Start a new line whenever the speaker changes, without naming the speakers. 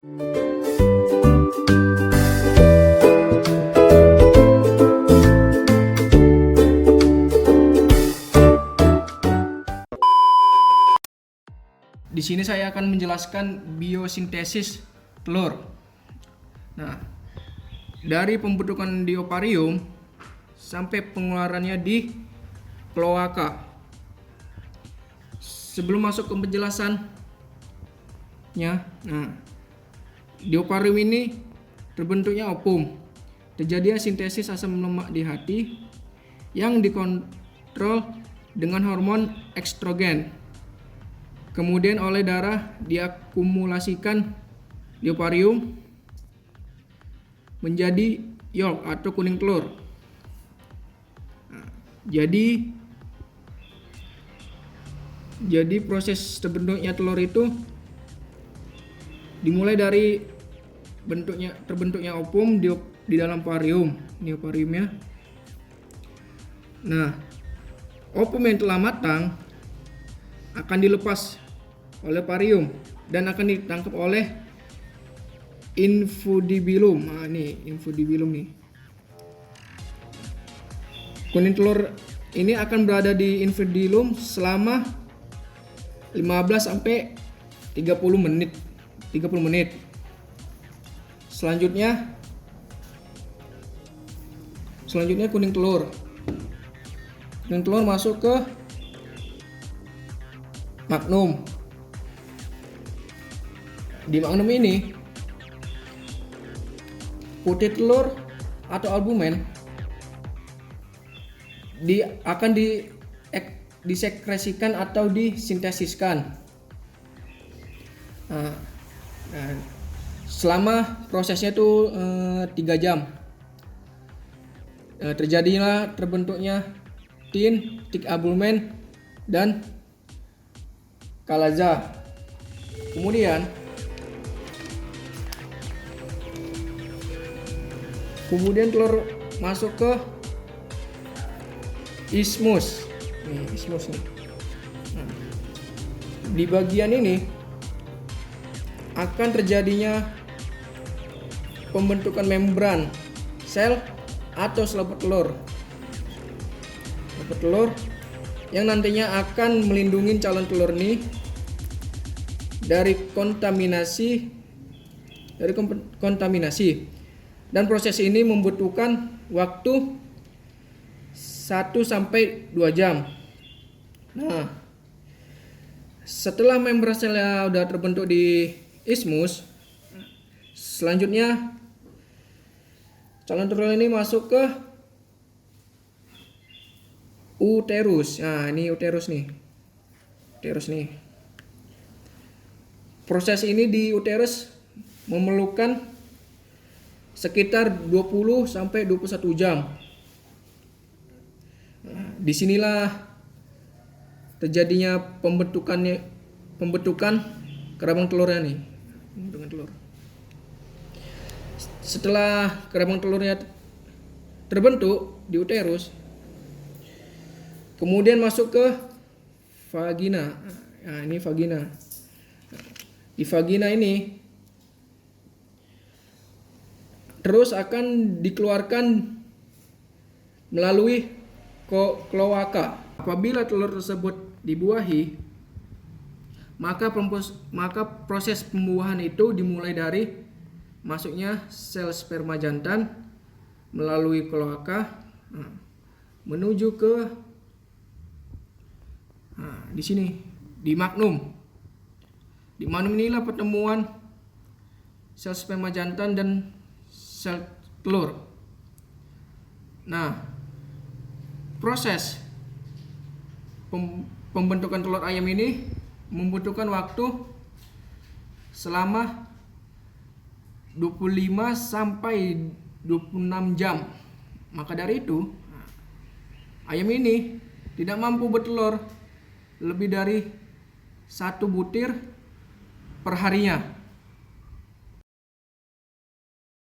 Di sini saya akan menjelaskan biosintesis telur. Nah, dari pembentukan di ovarium sampai pengeluarannya di kloaka. Sebelum masuk ke penjelasannya, nah, di ovarium ini terbentuknya ovum. Terjadinya sintesis asam lemak di hati yang dikontrol dengan hormon estrogen. Kemudian oleh darah diakumulasikan di ovarium menjadi yolk atau kuning telur. Nah, jadi proses terbentuknya telur itu dimulai dari terbentuknya ovum di dalam ovarium, ini ovariumnya. Nah, ovum yang telah matang akan dilepas oleh ovarium dan akan ditangkap oleh infundibilum. Nah, ini infundibilum nih. Kuning telur ini akan berada di infundibilum selama 15 sampai 30 menit. Selanjutnya kuning telur. Kuning telur masuk ke magnum. Di magnum ini putih telur atau albumen akan disekresikan atau disintesiskan. Nah, selama prosesnya itu 3 jam. Terjadilah terbentuknya tin, tik albumen dan kalaza. Kemudian telur masuk ke ismus. Nih, ismus nih. Nah, di bagian ini akan terjadinya pembentukan membran sel atau selaput telur. Selaput telur yang nantinya akan melindungi calon telur ini dari kontaminasi. Dan proses ini membutuhkan waktu 1 sampai 2 jam. Nah, setelah membran selnya udah terbentuk di ismus, selanjutnya calon telur ini masuk ke uterus. Nah, ini uterus nih. Proses ini di uterus memerlukan sekitar 20 sampai 21 jam. Nah, disinilah terjadinya pembentukan kerabang telurnya nih. Pembentukan telur. Setelah kerabang telurnya terbentuk di uterus, kemudian masuk ke vagina. Nah, ini vagina. Di vagina ini terus akan dikeluarkan melalui kloaka. Apabila telur tersebut dibuahi, maka proses pembuahan itu dimulai dari masuknya sel sperma jantan melalui kloaka menuju ke di sini, di magnum. Di magnum inilah pertemuan sel sperma jantan dan sel telur. Nah, proses pembentukan telur ayam ini membutuhkan waktu selama 25 sampai 26 jam. Maka dari itu, ayam ini tidak mampu bertelur lebih dari 1 butir per harinya.